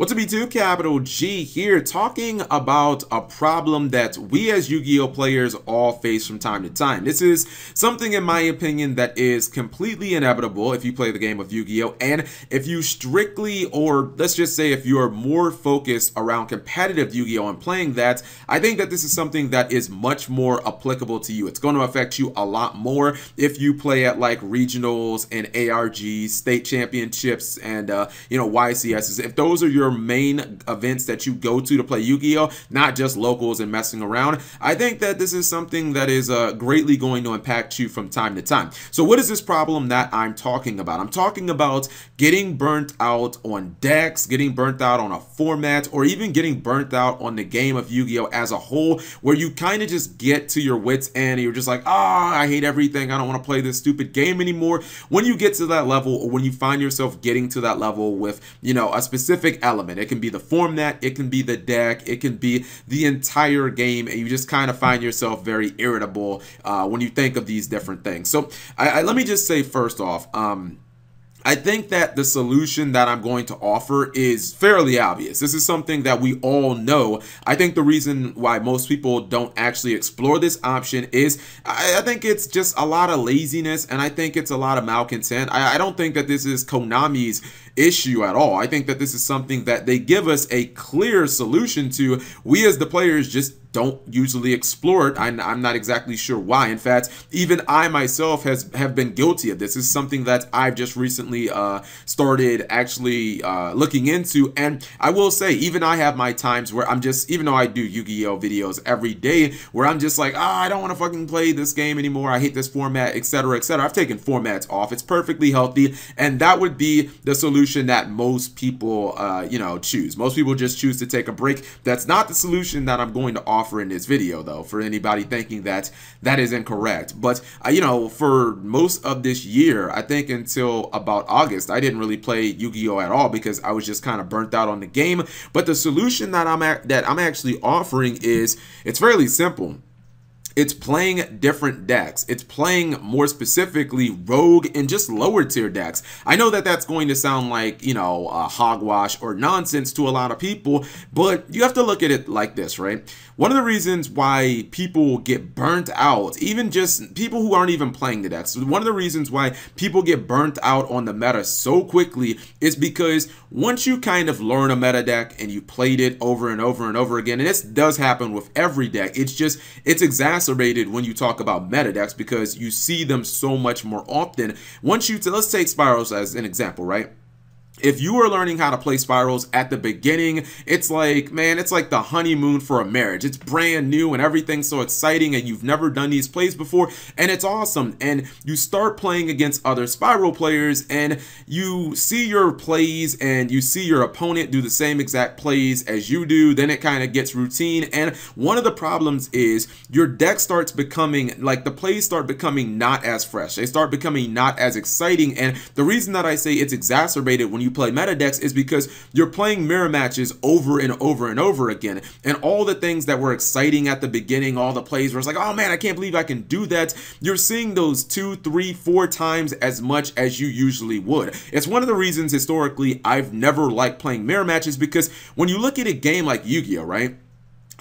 What's up, B2? Capital G here, talking about a problem that we as Yu-Gi-Oh players all face from time to time. This is something, in my opinion, that is completely inevitable if you play the game of Yu-Gi-Oh, and if you strictly, or let's just say if you are more focused around competitive Yu-Gi-Oh and playing that, I think that this is something that is much more applicable to you. It's going to affect you a lot more if you play at like regionals and ARGs, state championships, and YCSs. If those are your main events that you go to play Yu-Gi-Oh, not just locals and messing around, I think that this is something that is greatly going to impact you from time to time. So what is this problem that I'm talking about? I'm talking about getting burnt out on decks, getting burnt out on a format, or even getting burnt out on the game of Yu-Gi-Oh as a whole, where you kind of just get to your wits end and you're just like, I hate everything, I don't want to play this stupid game anymore. When you get to that level, or when you find yourself getting to that level with, a specific element, it can be the format, it can be the deck, it can be the entire game, and you just kind of find yourself very irritable when you think of these different things. So let me just say first off, I think that the solution that I'm going to offer is fairly obvious. This is something that we all know. I think the reason why most people don't actually explore this option is I think it's just a lot of laziness, and I think it's a lot of malcontent. I don't think that this is Konami's issue at all. I think that this is something that they give us a clear solution to. We as the players just don't usually explore it. I'm not exactly sure why. In fact, even I myself have been guilty of this. This is something that I've just recently started actually looking into, and I will say, even I have my times where I'm just, even though I do Yu-Gi-Oh videos every day, where I'm just like, I don't want to fucking play this game anymore, I hate this format, etc., etc. I've taken formats off. It's perfectly healthy, and that would be the solution that most people choose. Most people just choose to take a break. That's not the solution that I'm going to offer in this video, though, for anybody thinking that that is incorrect. But for most of this year, I think until about August, I didn't really play Yu-Gi-Oh at all because I was just kind of burnt out on the game. But the solution that I'm actually offering is, it's fairly simple. It's playing different decks. It's playing, more specifically, rogue and just lower tier decks. I know that that's going to sound like, hogwash or nonsense to a lot of people, but you have to look at it like this, right? One of the reasons why people get burnt out, even just people who aren't even playing the decks, one of the reasons why people get burnt out on the meta so quickly is because once you kind of learn a meta deck and you played it over and over and over again, and this does happen with every deck, it's exacerbated when you talk about meta decks because you see them so much more often. Once let's take Spirals as an example, right? If you are learning how to play Spirals at the beginning, it's like, man, it's like the honeymoon for a marriage. It's brand new and everything's so exciting, and you've never done these plays before, and it's awesome. And you start playing against other Spiral players, and you see your plays, and you see your opponent do the same exact plays as you do. Then it kind of gets routine, and one of the problems is your deck starts becoming, like, the plays start becoming not as fresh. They start becoming not as exciting, and the reason that I say it's exacerbated when you play meta decks is because you're playing mirror matches over and over and over again, and all the things that were exciting at the beginning, all the plays where it's like, oh man, I can't believe I can do that, you're seeing those 2, 3, 4 times as much as you usually would. It's one of the reasons historically I've never liked playing mirror matches, because when you look at a game like Yu-Gi-Oh, right?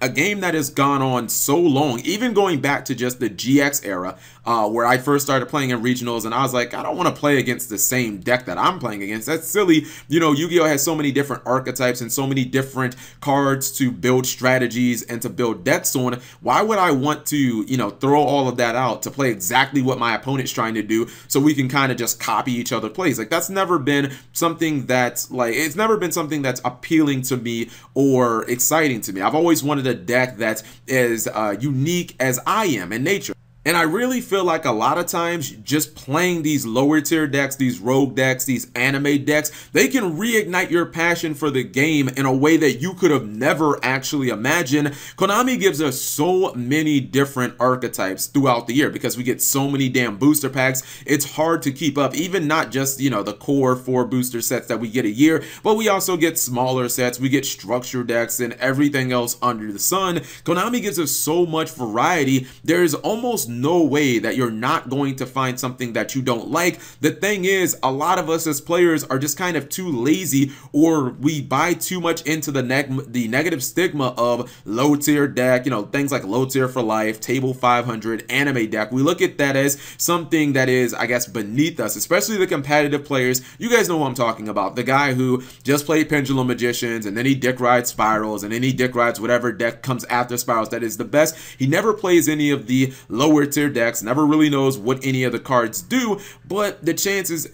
A game that has gone on so long, even going back to just the GX era, where I first started playing in regionals, and I was like, I don't want to play against the same deck that I'm playing against. That's silly. Yu-Gi-Oh has so many different archetypes and so many different cards to build strategies and to build decks on. Why would I want to, throw all of that out to play exactly what my opponent's trying to do so we can kind of just copy each other's plays? Like, that's never been something that's, like, it's never been something that's appealing to me or exciting to me. I've always wanted a deck that's as unique as I am in nature. And I really feel like a lot of times just playing these lower tier decks, these rogue decks, these anime decks, they can reignite your passion for the game in a way that you could have never actually imagined. Konami gives us so many different archetypes throughout the year because we get so many damn booster packs. It's hard to keep up, even not just, the core 4 booster sets that we get a year, but we also get smaller sets, we get structure decks and everything else under the sun. Konami gives us so much variety. There's almost no way that you're not going to find something that you don't like. The thing is, a lot of us as players are just kind of too lazy, or we buy too much into the negative stigma of low tier deck, you know, things like low tier for life, table 500, anime deck. We look at that as something that is, I guess, beneath us, especially the competitive players. You guys know what I'm talking about. The guy who just played Pendulum Magicians, and then he dick rides Spirals, and then he dick rides whatever deck comes after Spirals that is the best. He never plays any of the lower tier decks, never really knows what any of the cards do, but the chances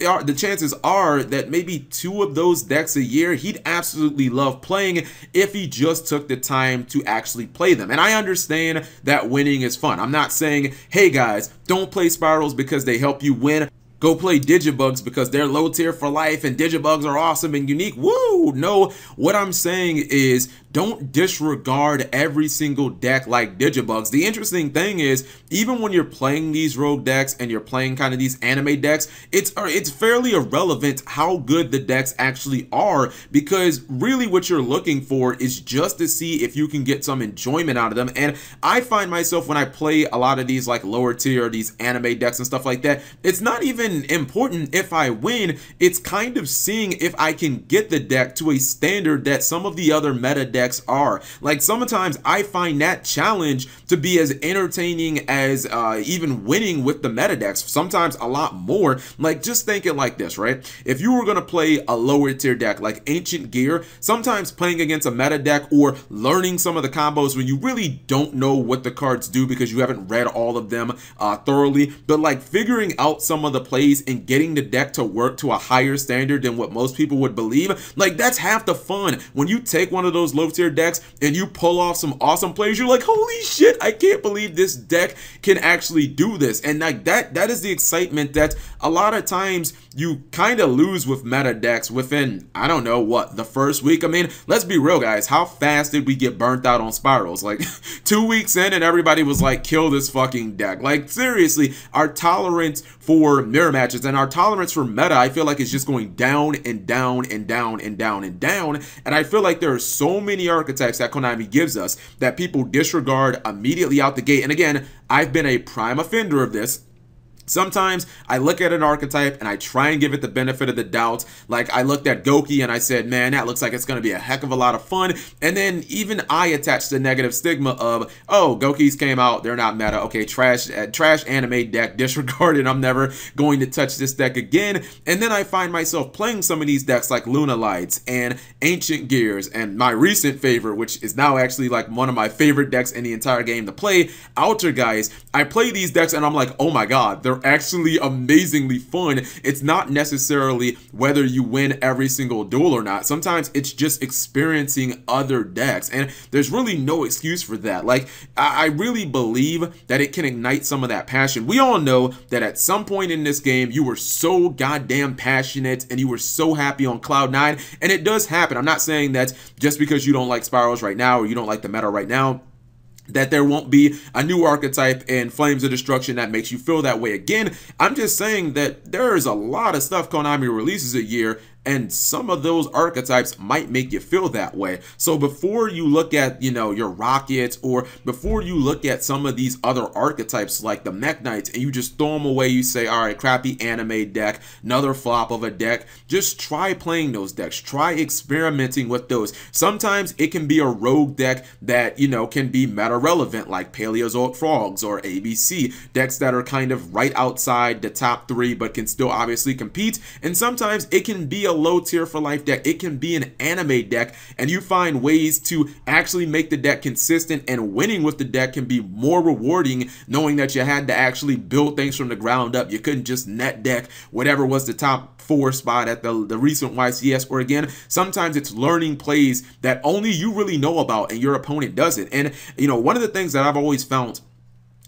are that maybe 2 of those decks a year he'd absolutely love playing if he just took the time to actually play them. And I understand that winning is fun. I'm not saying, hey guys, don't play Spirals because they help you win. Go play Digibugs because they're low tier for life and Digibugs are awesome and unique. Woo! No, what I'm saying is don't disregard every single deck like Digibugs. The interesting thing is, even when you're playing these rogue decks and you're playing kind of these anime decks, it's fairly irrelevant how good the decks actually are, because really what you're looking for is just to see if you can get some enjoyment out of them. And I find myself, when I play a lot of these like lower tier, these anime decks and stuff like that, it's not even important if I win. It's kind of seeing if I can get the deck to a standard that some of the other meta decks are. Like, sometimes I find that challenge to be as entertaining as even winning with the meta decks, sometimes a lot more. Like, just think it like this, right? If you were going to play a lower tier deck like Ancient Gear, sometimes playing against a meta deck or learning some of the combos when you really don't know what the cards do because you haven't read all of them thoroughly, but like figuring out some of the plays and getting the deck to work to a higher standard than what most people would believe, like, that's half the fun. When you take one of those low tier decks and you pull off some awesome plays, you're like, holy shit, I can't believe this deck can actually do this. And like that is the excitement that a lot of times you kind of lose with meta decks within, I don't know what, the first week. I mean, let's be real, guys. How fast did we get burnt out on Spirals? Like 2 weeks in and everybody was like, kill this fucking deck. Like, seriously, our tolerance for mirror matches and our tolerance for meta, I feel like, is just going down and down and down and down and down. And I feel like there are so many archetypes that Konami gives us that people disregard immediately out the gate. And again, I've been a prime offender of this. Sometimes I look at an archetype and I try and give it the benefit of the doubt. Like, I looked at Goki and I said, man, that looks like it's going to be a heck of a lot of fun. And then even I attached the negative stigma of, oh, Gokis came out, they're not meta. Okay, trash anime deck, disregarded. I'm never going to touch this deck again. And then I find myself playing some of these decks like Luna Lights and Ancient Gears, and my recent favorite, which is now actually like one of my favorite decks in the entire game to play, Outer Guys. I play these decks and I'm like, oh my god, they're actually amazingly fun. It's not necessarily whether you win every single duel or not. Sometimes it's just experiencing other decks, and there's really no excuse for that. Like, I really believe that it can ignite some of that passion. We all know that at some point in this game, you were so goddamn passionate and you were so happy on cloud 9, and it does happen. I'm not saying that just because you don't like Spirals right now or you don't like the meta right now, that there won't be a new archetype in Flames of Destruction that makes you feel that way again. I'm just saying that there is a lot of stuff Konami releases a year, and some of those archetypes might make you feel that way. So before you look at, you know, your Rockets, or before you look at some of these other archetypes like the Mech Knights and you just throw them away, you say, all right, crappy anime deck, another flop of a deck, just try playing those decks. Try experimenting with those. Sometimes it can be a rogue deck that, you know, can be meta relevant, like Paleozoic Frogs or ABC, decks that are kind of right outside the top 3 but can still obviously compete. And sometimes it can be a low tier for life deck. It can be an anime deck, and you find ways to actually make the deck consistent, and winning with the deck can be more rewarding, knowing that you had to actually build things from the ground up. You couldn't just net deck whatever was the top 4 spot at the recent YCS, or again, sometimes it's learning plays that only you really know about and your opponent doesn't. And you know, one of the things that I've always found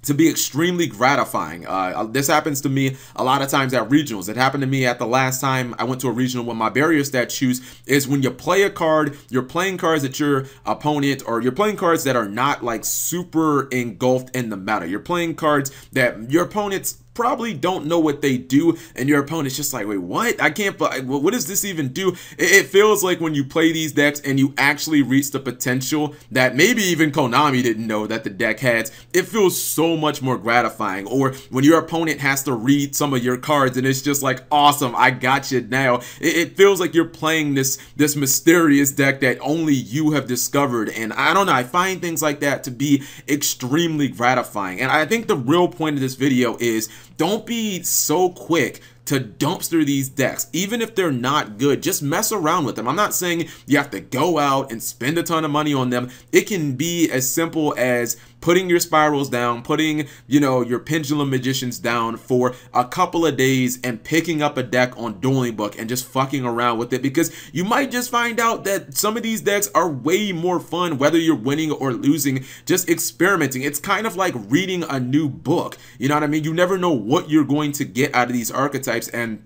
to be extremely gratifying. This happens to me a lot of times at regionals. It happened to me at the last time I went to a regional with my barrier stat shoes, is when you play a card, you're playing cards that your opponent, or you're playing cards that are not like super engulfed in the meta. You're playing cards that your opponent's probably don't know what they do, and your opponent's just like, wait, what? I can't, what does this even do? It feels like when you play these decks and you actually reach the potential that maybe even Konami didn't know that the deck has, it feels so much more gratifying. Or when your opponent has to read some of your cards and it's just like, awesome, I got you now. It feels like you're playing this mysterious deck that only you have discovered, and I don't know, I find things like that to be extremely gratifying. And I think the real point of this video is, don't be so quick to dumpster these decks. Even if they're not good, just mess around with them. I'm not saying you have to go out and spend a ton of money on them. It can be as simple as putting your spirals down, putting, you know, your pendulum magicians down for a couple of days and picking up a deck on Dueling Book and just fucking around with it, because you might just find out that some of these decks are way more fun, whether you're winning or losing, just experimenting. It's kind of like reading a new book. You know what I mean? You never know what you're going to get out of these archetypes, and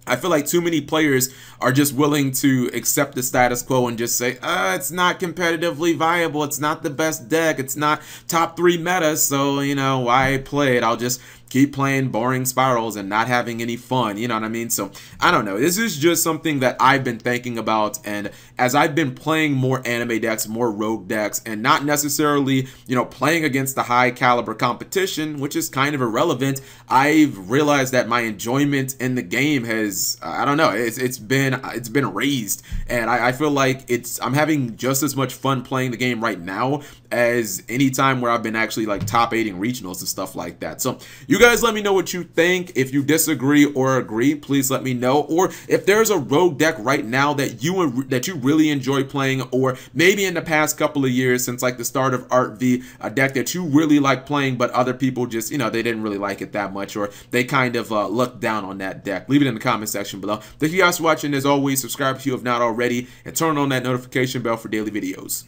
I feel like too many players are just willing to accept the status quo and just say, it's not competitively viable, it's not the best deck, it's not top 3 meta, so, you know, why play it? I'll just keep playing boring spirals and not having any fun, you know what I mean? So I don't know, this is just something that I've been thinking about, and as I've been playing more anime decks, more rogue decks, and not necessarily, you know, playing against the high caliber competition, which is kind of irrelevant, I've realized that my enjoyment in the game has, I don't know, it's been raised, and I feel like I'm having just as much fun playing the game right now as any time where I've been actually like top 8ing regionals and stuff like that. So you guys let me know what you think. If you disagree or agree, please let me know. Or if there's a rogue deck right now that you really enjoy playing, or maybe in the past couple of years since like the start of Art V, a deck that you really like playing but other people just, you know, they didn't really like it that much, or they kind of looked down on that deck, leave it in the comment section below. Thank you guys for watching. As always, subscribe if you have not already, and turn on that notification bell for daily videos.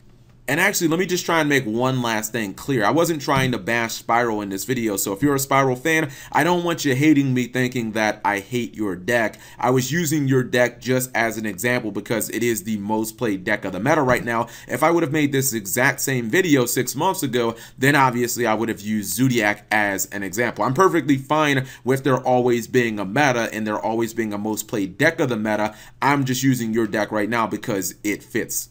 And actually, let me just try and make one last thing clear. I wasn't trying to bash Spiral in this video, so if you're a Spiral fan, I don't want you hating me thinking that I hate your deck. I was using your deck just as an example because it is the most played deck of the meta right now. If I would have made this exact same video 6 months ago, then obviously I would have used Zodiac as an example. I'm perfectly fine with there always being a meta and there always being a most played deck of the meta. I'm just using your deck right now because it fits